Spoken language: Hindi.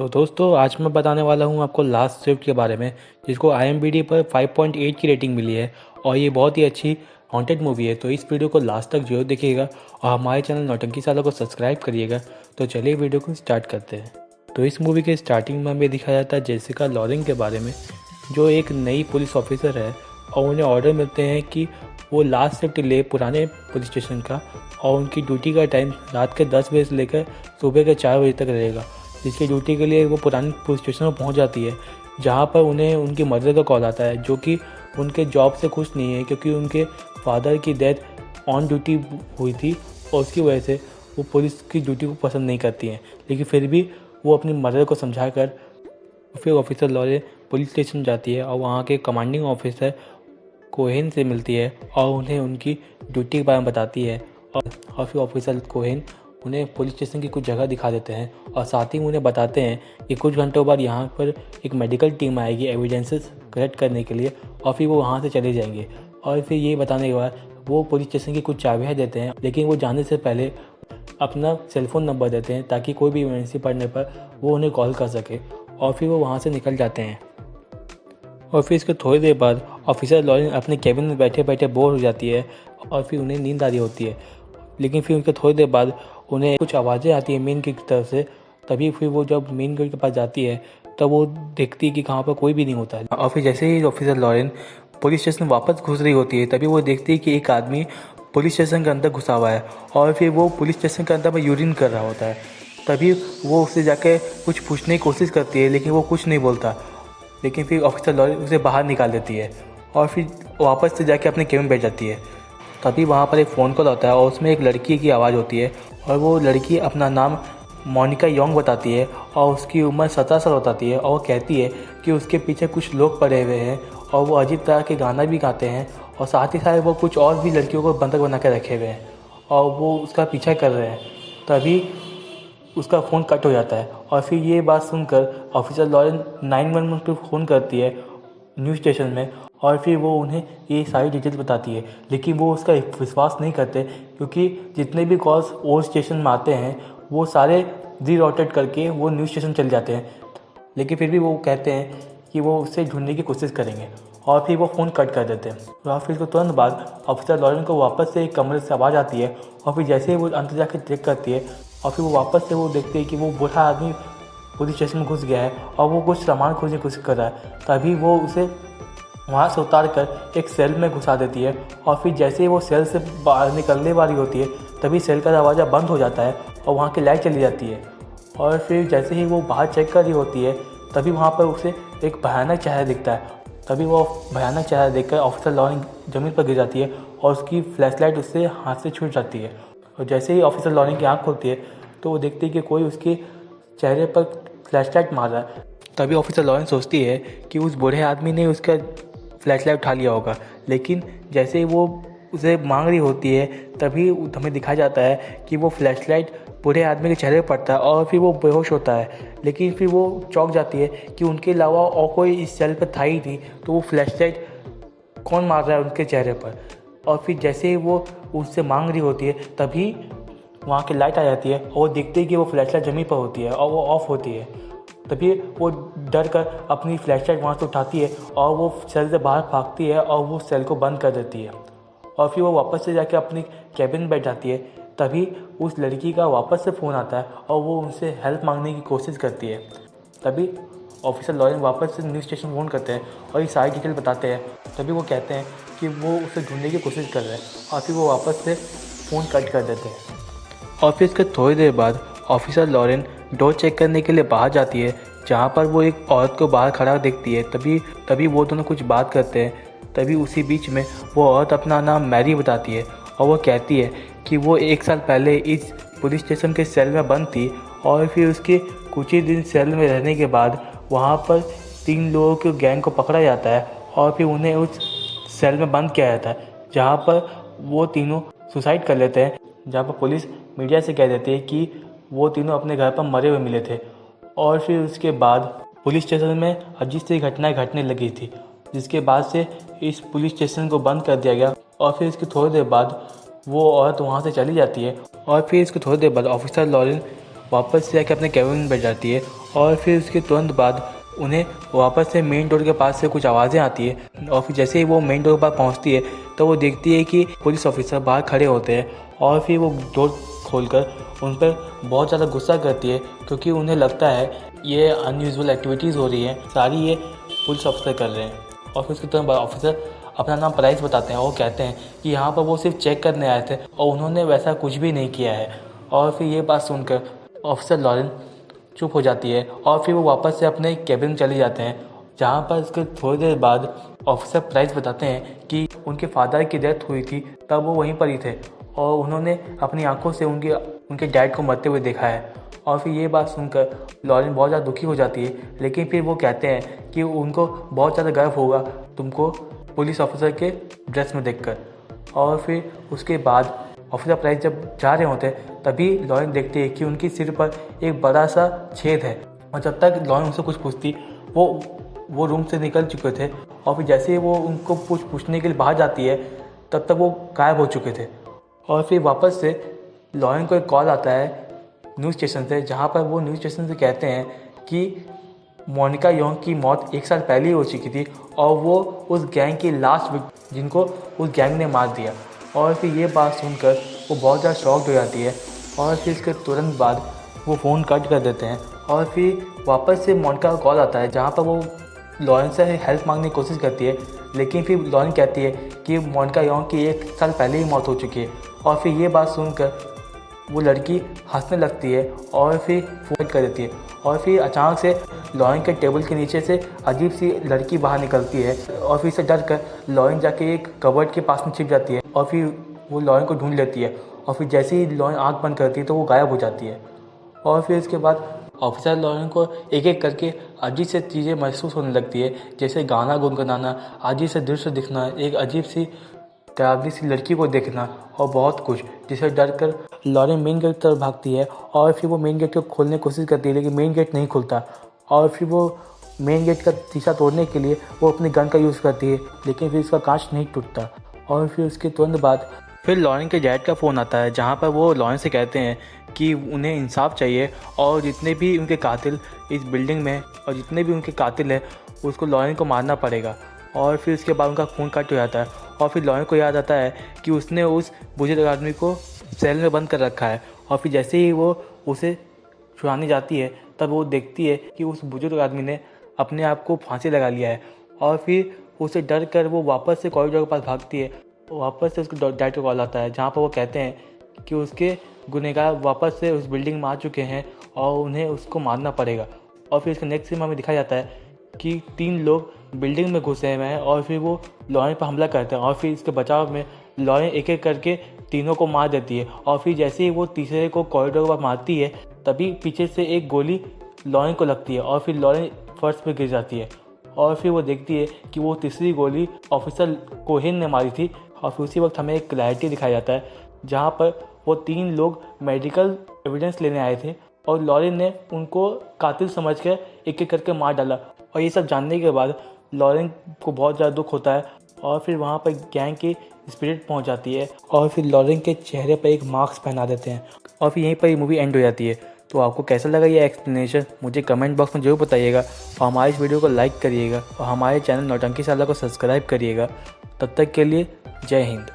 तो दोस्तों आज मैं बताने वाला हूँ आपको लास्ट शिफ्ट के बारे में, जिसको IMDb पर 5.8 की रेटिंग मिली है और ये बहुत ही अच्छी हॉन्टेड मूवी है। तो इस वीडियो को लास्ट तक जरूर देखिएगा और हमारे चैनल नौटंकी सालों को सब्सक्राइब करिएगा। तो चलिए वीडियो को स्टार्ट करते हैं। तो इस मूवी के स्टार्टिंग में हमें दिखाया जाता है जेसिका लॉरेंस के बारे में, जो एक नई पुलिस ऑफिसर है और उन्हें ऑर्डर मिलते हैं कि वो लास्ट शिफ्ट ले पुराने पुलिस स्टेशन का, और उनकी ड्यूटी का टाइम रात के 10 बजे से लेकर सुबह के 4 बजे तक रहेगा। जिसकी ड्यूटी के लिए वो पुराने पुलिस स्टेशन में पहुंच जाती है, जहां पर उन्हें उनकी मदर का कॉल आता है, जो कि उनके जॉब से खुश नहीं है क्योंकि उनके फादर की डेथ ऑन ड्यूटी हुई थी और उसकी वजह से वो पुलिस की ड्यूटी को पसंद नहीं करती हैं। लेकिन फिर भी वो अपनी मदर को समझाकर फिर ऑफिसर लॉरेंस पुलिस स्टेशन जाती है और वहाँ के कमांडिंग ऑफिसर कोहेन से मिलती है और उन्हें उनकी ड्यूटी के बारे में बताती है। और फिर ऑफिसर कोहेन उन्हें पुलिस स्टेशन की कुछ जगह दिखा देते हैं और साथ ही उन्हें बताते हैं कि कुछ घंटों बाद यहाँ पर एक मेडिकल टीम आएगी एविडेंसेस कलेक्ट करने के लिए, और फिर वो वहाँ से चले जाएंगे। और फिर ये बताने के बाद वो पुलिस स्टेशन की कुछ चाबियाँ देते हैं, लेकिन वो जाने से पहले अपना सेलफोन नंबर देते हैं ताकि कोई भी इमरजेंसी पड़ने पर वो उन्हें कॉल कर सके। और फिर वो वहाँ से निकल जाते हैं। और फिर इसके थोड़ी देर बाद ऑफिसर लॉरेंस अपने केबिन में बैठे बैठे बोर हो जाती है और फिर उन्हें नींद आ रही होती है। लेकिन फिर उनके थोड़ी देर बाद उन्हें कुछ आवाज़ें आती है मेन गेट की तरफ से। तभी फिर वो जब मेन गेट के पास जाती है तब वो देखती है कि कहाँ पर कोई भी नहीं होता है। और फिर जैसे ही ऑफिसर लॉरेंस पुलिस स्टेशन वापस घुस रही होती है, तभी वो देखती है कि एक आदमी पुलिस स्टेशन के अंदर घुसा हुआ है और फिर वो पुलिस स्टेशन के अंदर में यूरिन कर रहा होता है। तभी वो उससे जाकर कुछ पूछने की कोशिश करती है, लेकिन वो कुछ नहीं बोलता। लेकिन फिर ऑफिसर लॉरेंस उसे बाहर निकाल देती है और फिर वापस से जाके अपने केबिन बैठ जाती है। तभी वहाँ पर एक फ़ोन कॉल आता है और उसमें एक लड़की की आवाज़ होती है और वो लड़की अपना नाम मोनिका योंग बताती है और उसकी उम्र 17 साल बताती है। और वो कहती है कि उसके पीछे कुछ लोग पड़े हुए हैं और वो अजीब तरह के गाना भी गाते हैं और साथ ही साथ वो कुछ और भी लड़कियों को बंधक बना के रखे हुए हैं और वो उसका पीछा कर रहे हैं। तभी उसका फ़ोन कट हो जाता है और फिर ये बात सुनकर ऑफिसर लॉरेंस 911 पर फ़ोन करती है न्यूज़ स्टेशन में, और फिर वो उन्हें ये सारी डिटेल्स बताती है। लेकिन वो उसका विश्वास नहीं करते क्योंकि जितने भी कॉल्स ओल्ड स्टेशन में आते हैं वो सारे रीराउटेड करके वो न्यूज़ स्टेशन चले जाते हैं। लेकिन फिर भी वो कहते हैं कि वो उससे ढूंढने की कोशिश करेंगे और फिर वो फ़ोन कट कर देते हैं। और फिर उसको तुरंत बाद ऑफिसर लॉरेंस को वापस से एक कमरे से आवाज़ आती है और फिर जैसे ही वो अंदर जाके चेक करती है और फिर वो वापस से वो देखते हैं कि वो बूढ़ा आदमी पुलिस स्टेशन में घुस गया है और वो कुछ सामान खोजने की कोशिश कर रहा है। तभी वो उसे वहाँ से उतार कर एक सेल में घुसा देती है और फिर जैसे ही वो सेल से बाहर निकलने वाली होती है तभी सेल का दरवाज़ा बंद हो जाता है और वहाँ की लाइट चली जाती है। और फिर जैसे ही वो बाहर चेक कर रही होती है तभी वहाँ पर उसे एक भयानक चेहरा दिखता है। तभी वो भयानक चेहरा देखकर ऑफिसर लॉरेंस ज़मीन पर गिर जाती है और उसकी फ्लैशलाइट उससे हाथ से छूट जाती है। और जैसे ही ऑफिसर लॉरेंस की आँख खुलती है तो वो देखती है कि कोई उसके चेहरे पर फ्लैशलाइट मार रहा है। तभी ऑफिसर लॉरेंस सोचती है कि उस बूढ़े आदमी ने उसका फ्लैशलाइट उठा लिया होगा। लेकिन जैसे ही वो उसे मांग रही होती है तभी हमें दिखाया जाता है कि वो फ्लैशलाइट बूढ़े आदमी के चेहरे पर पड़ता है और फिर वो बेहोश होता है। लेकिन फिर वो चौंक जाती है कि उनके अलावा और कोई इस सेल पर था ही नहीं, तो वो फ्लैशलाइट कौन मार रहा है उनके चेहरे पर। और फिर जैसे ही वो उससे मांग रही होती है तभी वहाँ की लाइट आ जाती है और वो देखते हैं कि वो फ्लैशलाइट ज़मीन पर होती है और वो ऑफ होती है। तभी वो डर कर अपनी फ्लैशलाइट वहाँ से उठाती है और वो सेल से बाहर भागती है और वो सेल को बंद कर देती है। और फिर वो वापस से जाके अपनी कैबिन में बैठ जाती है। तभी उस लड़की का वापस से फ़ोन आता है और वो उनसे हेल्प मांगने की कोशिश करती है। तभी ऑफिसर लॉरेंस वापस से न्यूज़ स्टेशन फ़ोन करते हैं और ये सारी डिटेल बताते हैं। तभी वो कहते हैं कि वो उसे ढूंढने की कोशिश कर रहे हैं और फिर वो वापस से फ़ोन कट कर देते हैं। और फिर इसके थोड़ी देर बाद ऑफिसर लॉरेंस डोर चेक करने के लिए बाहर जाती है, जहाँ पर वो एक औरत को बाहर खड़ा देखती है। तभी वो दोनों कुछ बात करते हैं। तभी उसी बीच में वो औरत अपना नाम मैरी बताती है और वो कहती है कि वो 1 साल पहले इस पुलिस स्टेशन के सेल में बंद थी और फिर उसके कुछ ही दिन सेल में रहने के बाद वहाँ पर 3 लोगों के गैंग को पकड़ा जाता है और फिर उन्हें उस सेल में बंद किया जाता है, जहाँ पर वो तीनों सुसाइड कर लेते हैं। जहाँ पर पुलिस मीडिया से कह देती है कि वो तीनों अपने घर पर मरे हुए मिले थे। और फिर उसके बाद पुलिस स्टेशन में अजीब सी घटनाएं घटने लगी थी, जिसके बाद से इस पुलिस स्टेशन को बंद कर दिया गया। और फिर इसकी थोड़ी देर बाद वो औरत वहाँ से चली जाती है। और फिर इसके थोड़ी देर बाद ऑफिसर लॉरेंस वापस से जाके अपने कैबिन में बैठ जाती है और फिर उसके तुरंत बाद उन्हें वापस से मेन डोर के पास से कुछ आवाज़ें आती है और फिर जैसे ही वो मेन डोर के पास पहुंचती है तो वो देखती है कि पुलिस ऑफिसर बाहर खड़े होते हैं और फिर वो डोर खोलकर उन पर बहुत ज़्यादा गुस्सा करती है क्योंकि उन्हें लगता है ये अनयूजुअल एक्टिविटीज़ हो रही हैं, सारी ये पुलिस ऑफिसर कर रहे हैं। और फिर उसके तुरंत बाद ऑफिसर अपना नाम प्राइस बताते हैं और कहते हैं कि यहाँ पर वो सिर्फ चेक करने आए थे और उन्होंने वैसा कुछ भी नहीं किया है। और फिर ये बात सुनकर ऑफिसर लॉरेन चुप हो जाती है और फिर वो वापस से अपने कैबिन में चले जाते हैं, जहाँ पर उसके थोड़ी देर बाद ऑफिसर प्राइस बताते हैं कि उनके फादर की डेथ हुई थी तब वो वहीं पर ही थे और उन्होंने अपनी आंखों से उनके डैड को मरते हुए देखा है। और फिर ये बात सुनकर लॉरेन बहुत ज़्यादा दुखी हो जाती है, लेकिन फिर वो कहते हैं कि उनको बहुत ज़्यादा गर्व होगा तुमको पुलिस ऑफिसर के ड्रेस में देखकर। और फिर उसके बाद ऑफिसर प्राइस जब जा रहे होते हैं तभी लॉरेन देखती है कि उनके सिर पर एक बड़ा सा छेद है और जब तक लॉरेन उनसे कुछ पूछती वो रूम से निकल चुके थे और फिर जैसे ही वो उनको पूछने के लिए बाहर जाती है तब तक वो गायब हो चुके थे। और फिर वापस से लॉरेन को एक कॉल आता है न्यूज़ स्टेशन से, जहाँ पर वो न्यूज़ स्टेशन से कहते हैं कि मोनिका योंग की मौत 1 साल पहले ही हो चुकी थी और वो उस गैंग की लास्ट जिनको उस गैंग ने मार दिया। और फिर ये बात सुनकर वो बहुत ज़्यादा शॉक्ड हो जाती है और फिर इसके तुरंत बाद वो फ़ोन कट कर देते हैं। और फिर वापस से मोनिका का कॉल आता है, जहाँ पर वो लॉरेन से हेल्प मांगने की कोशिश करती है, लेकिन फिर लॉरेन कहती है कि मोनिका योंग की 1 साल पहले ही मौत हो चुकी है। और फिर ये बात सुनकर वो लड़की हंसने लगती है और फिर फ़ोन कर देती है। और फिर अचानक से लॉरेन के टेबल के नीचे से अजीब सी लड़की बाहर निकलती है और फिर से डर कर लॉरेन जाके एक कबर्ड के पास में छिप जाती है और फिर वो लॉरेन को ढूंढ लेती है। और फिर जैसे ही लॉरेन आँख बंद करती है तो वो गायब हो जाती है। और फिर इसके बाद ऑफिसर लॉरेन को एक एक करके अजीब से चीज़ें महसूस होने लगती है, जैसे गाना गुनगुनाना, अजीब से दृश्य दिखना, एक अजीब सी डरावनी सी लड़की को देखना और बहुत कुछ, जिसे डर कर लॉरेन मेन गेट की तरफ भागती है। और फिर वो मेन गेट को खोलने की कोशिश करती है, लेकिन मेन गेट नहीं खुलता। और फिर वो मेन गेट का शीशा तोड़ने के लिए वो अपनी गन का यूज़ करती है, लेकिन फिर उसका कांच नहीं टूटता। और फिर उसके तुरंत बाद फिर लॉरेन के डैड का फ़ोन आता है, जहाँ पर वो लॉरेन से कहते हैं कि उन्हें इंसाफ चाहिए और जितने भी उनके कातिल इस बिल्डिंग में और जितने भी उनके कातिल हैं उसको लॉरेन को मारना पड़ेगा। और फिर उसके बाद उनका फ़ोन कट हो जाता है और फिर लॉरेन को याद आता है कि उसने उस बुजुर्ग आदमी को सेल में बंद कर रखा है। और फिर जैसे ही वो उसे छुड़ाने जाती है तब वो देखती है कि उस बुजुर्ग आदमी ने अपने आप को फांसी लगा लिया है। और फिर उसे डर कर वो वापस से कॉरिडोर के पास भागती है। वापस से उसके डैड का कॉल आता है, जहाँ पर वो कहते हैं कि उसके गुनहगार वापस से उस बिल्डिंग में आ चुके हैं और उन्हें उसको मारना पड़ेगा। और फिर इसके नेक्स्ट सीन में दिखाया जाता है कि 3 लोग बिल्डिंग में घुसे हुए हैं और फिर वो लॉरेन पर हमला करते हैं। और फिर इसके बचाव में लॉरेन एक एक करके तीनों को मार देती है। और फिर जैसे ही वो तीसरे को कॉरिडोर पर मारती है तभी पीछे से एक गोली लॉरेन को लगती है और फिर लॉरेन फर्श पर गिर जाती है। और फिर वो देखती है कि वो तीसरी गोली ऑफिसर कोहेन ने मारी थी। और फिर उसी वक्त हमें एक क्लैरिटी दिखाया जाता है, जहाँ पर वो 3 लोग मेडिकल एविडेंस लेने आए थे और लॉरेन ने उनको कातिल समझकर एक एक करके मार डाला। और ये सब जानने के बाद लॉरेन को बहुत ज़्यादा दुख होता है और फिर वहाँ पर गैंग की स्पिरिट पहुँच जाती है और फिर लॉरेन के चेहरे पर एक मास्क पहना देते हैं और फिर यहीं पर ये मूवी एंड हो जाती है। तो आपको कैसा लगा ये एक्सप्लेनेशन मुझे कमेंट बॉक्स में जरूर बताइएगा और हमारे इस वीडियो को लाइक करिएगा और हमारे चैनल नौटंकी साला को सब्सक्राइब करिएगा। तब तक के लिए जय हिंद।